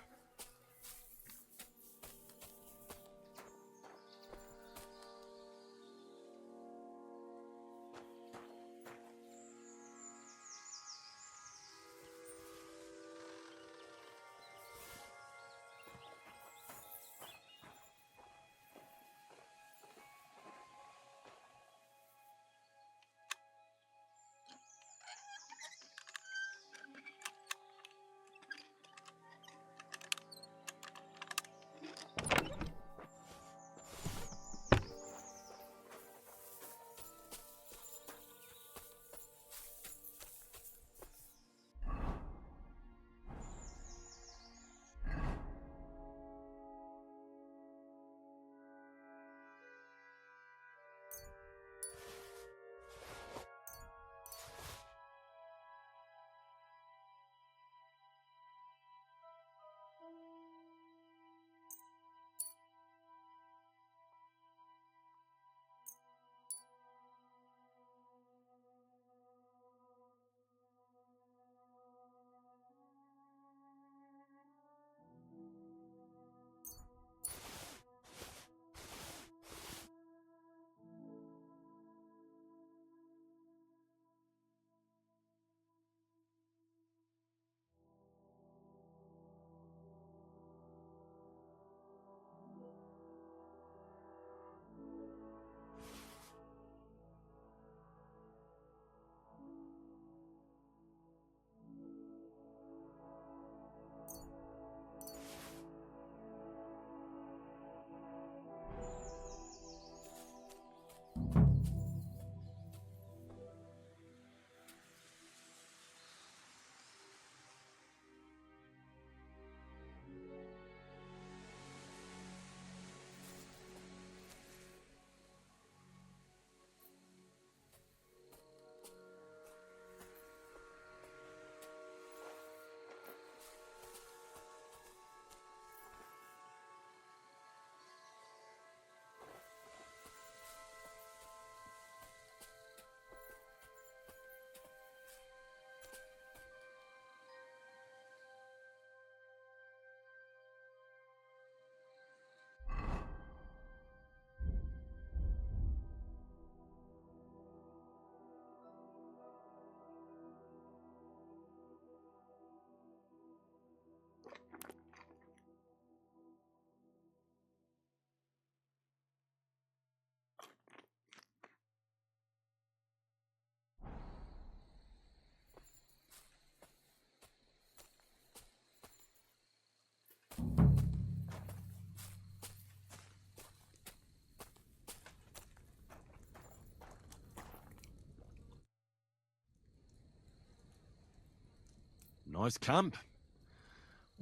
Speaker 9: Nice camp.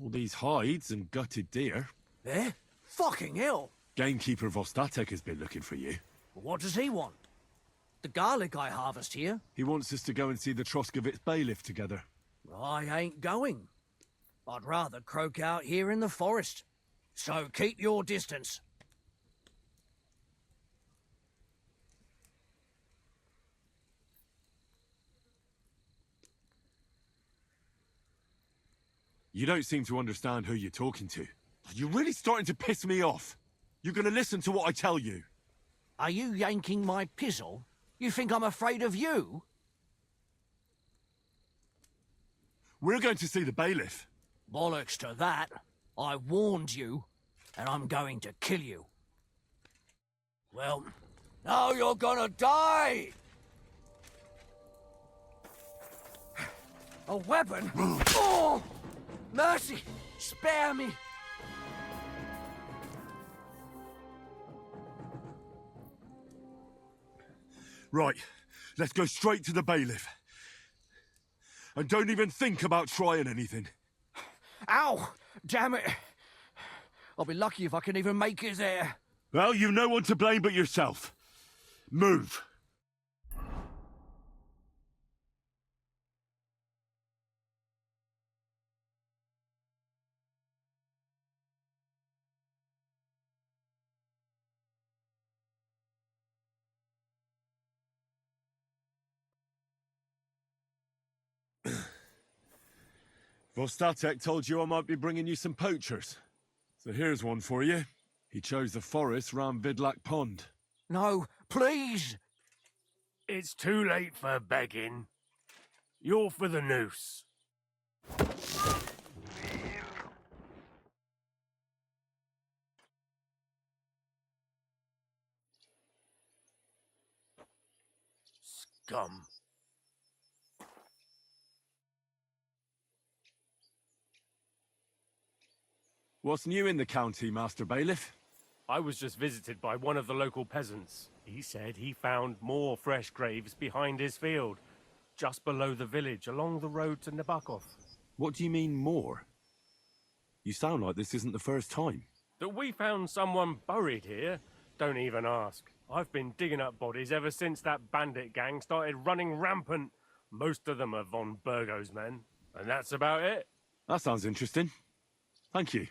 Speaker 9: All these hides and gutted deer.
Speaker 13: Eh? Fucking hell!
Speaker 9: Gamekeeper Vostatek has been looking for you.
Speaker 13: What does he want? The garlic I harvest here?
Speaker 9: He wants us to go and see the Troskowitz bailiff together.
Speaker 13: I ain't going. I'd rather croak out here in the forest. So keep your distance.
Speaker 9: You don't seem to understand who you're talking to. You're really starting to piss me off. You're gonna listen to what I tell you.
Speaker 13: Are you yanking my pizzle? You think I'm afraid of you?
Speaker 9: We're going to see the bailiff.
Speaker 13: Bollocks to that. I warned you, and I'm going to kill you. Well, now you're gonna die! A weapon? Oh! Mercy! Spare me!
Speaker 9: Right, let's go straight to the bailiff. And don't even think about trying anything.
Speaker 13: Ow! Damn it! I'll be lucky if I can even make it there.
Speaker 9: Well, you've no one to blame but yourself. Move.
Speaker 7: Vostatek told you I might be bringing you some poachers. So here's one for you. He chose the forest round Vidlak Pond.
Speaker 13: No, please!
Speaker 1: It's too late for begging. You're for the noose. Scum.
Speaker 7: What's new in the county, Master Bailiff?
Speaker 1: I was just visited by one of the local peasants. He said he found more fresh graves behind his field, just below the village, along the road to Nabokov.
Speaker 7: What do you mean, more? You sound like this isn't the first time.
Speaker 1: That we found someone buried here? Don't even ask. I've been digging up bodies ever since that bandit gang started running rampant. Most of them are von Burgo's men. And that's about it.
Speaker 7: That sounds interesting. Thank you.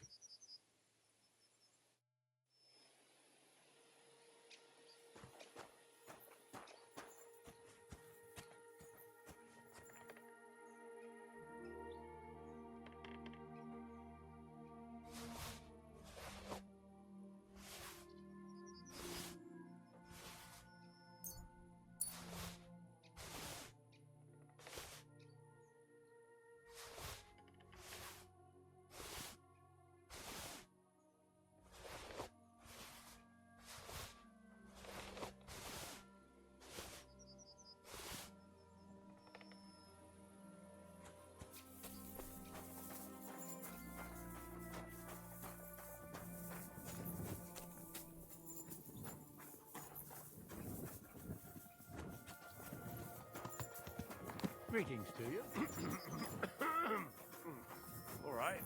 Speaker 1: Greetings to you. All right.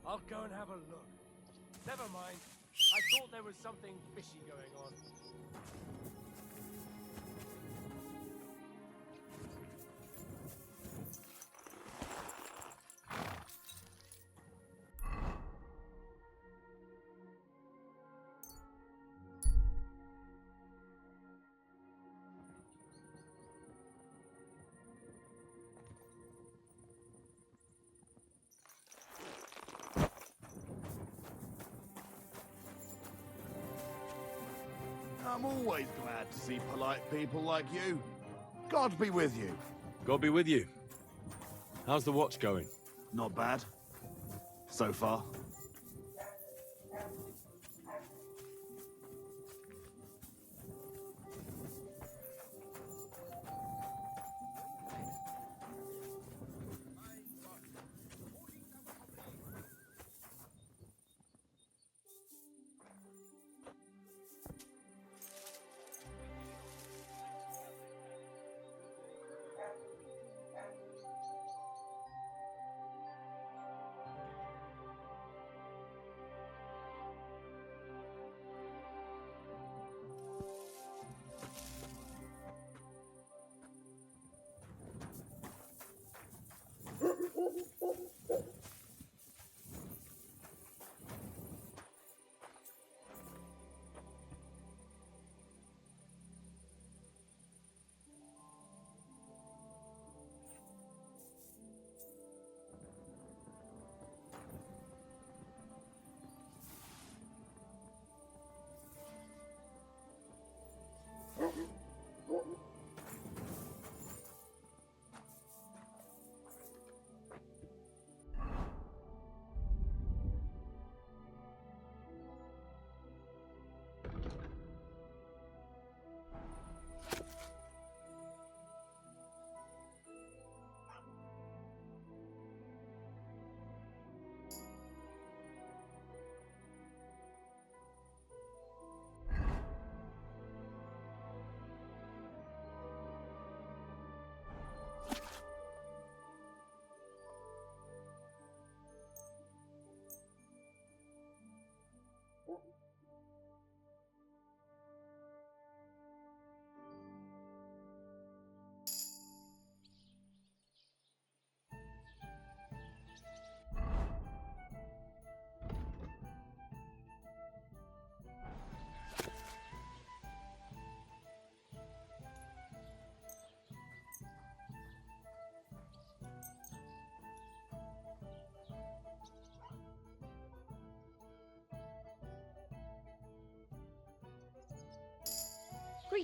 Speaker 1: I'll go and have a look. Never mind. I thought there was something fishy going on.
Speaker 14: I'm always glad to see polite people like you. God be with you.
Speaker 7: God be with you. How's the watch going?
Speaker 14: Not bad. So far.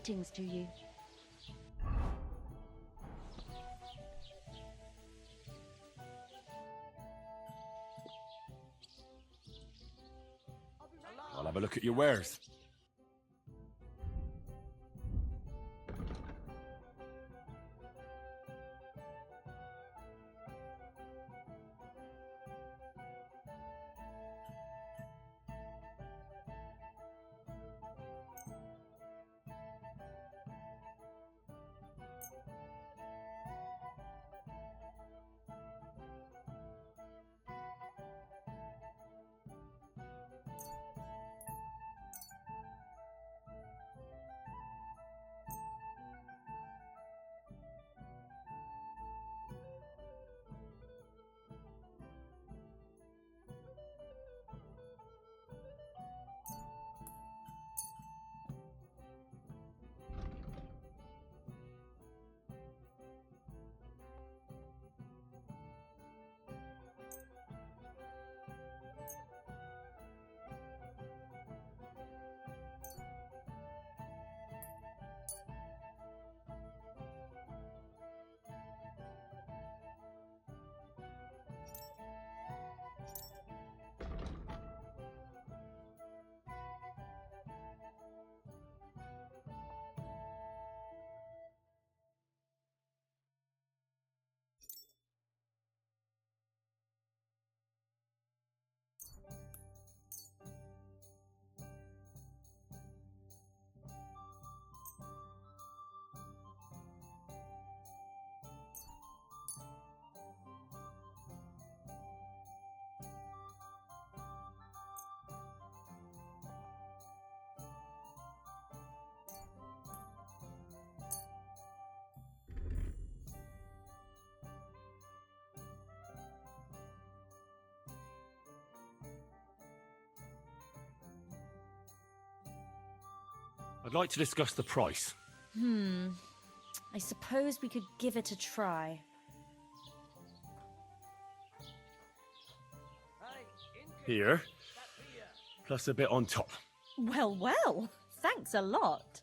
Speaker 4: Greetings to you.
Speaker 7: I'll have a look at your wares. I'd like to discuss the price.
Speaker 4: I suppose we could give it a try.
Speaker 7: Here, plus a bit on top.
Speaker 4: Well, well, thanks a lot.